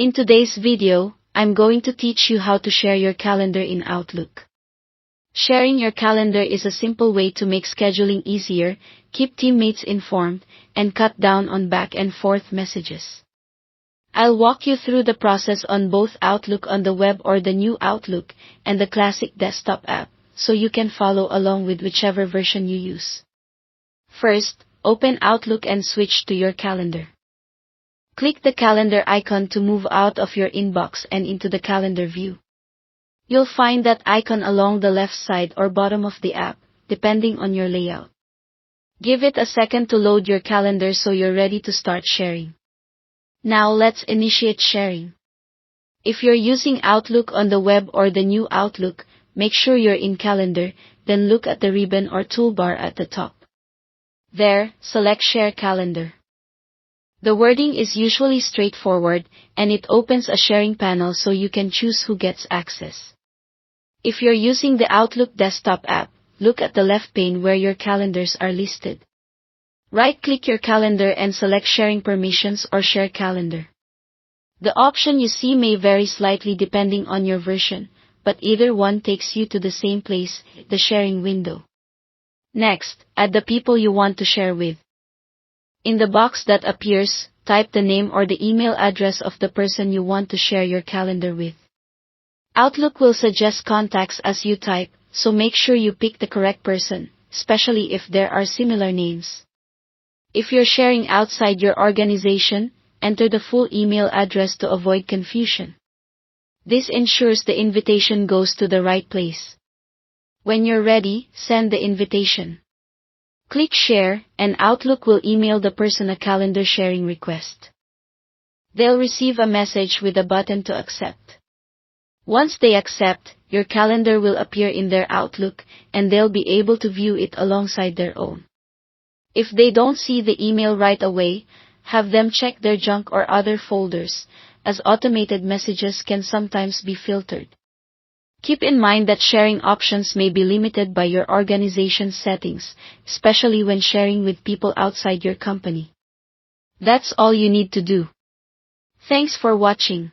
In today's video, I'm going to teach you how to share your calendar in Outlook. Sharing your calendar is a simple way to make scheduling easier, keep teammates informed, and cut down on back and forth messages. I'll walk you through the process on both Outlook on the web or the new Outlook and the classic desktop app, so you can follow along with whichever version you use. First, open Outlook and switch to your calendar. Click the calendar icon to move out of your inbox and into the calendar view. You'll find that icon along the left side or bottom of the app, depending on your layout. Give it a second to load your calendar so you're ready to start sharing. Now let's initiate sharing. If you're using Outlook on the web or the new Outlook, make sure you're in Calendar, then look at the ribbon or toolbar at the top. There, select Share Calendar. The wording is usually straightforward, and it opens a sharing panel so you can choose who gets access. If you're using the Outlook desktop app, look at the left pane where your calendars are listed. Right-click your calendar and select Sharing Permissions or Share Calendar. The option you see may vary slightly depending on your version, but either one takes you to the same place, the sharing window. Next, add the people you want to share with. In the box that appears, type the name or the email address of the person you want to share your calendar with. Outlook will suggest contacts as you type, so make sure you pick the correct person, especially if there are similar names. If you're sharing outside your organization, enter the full email address to avoid confusion. This ensures the invitation goes to the right place. When you're ready, send the invitation. Click Share, and Outlook will email the person a calendar sharing request. They'll receive a message with a button to accept. Once they accept, your calendar will appear in their Outlook, and they'll be able to view it alongside their own. If they don't see the email right away, have them check their junk or other folders, as automated messages can sometimes be filtered. Keep in mind that sharing options may be limited by your organization's settings, especially when sharing with people outside your company. That's all you need to do. Thanks for watching.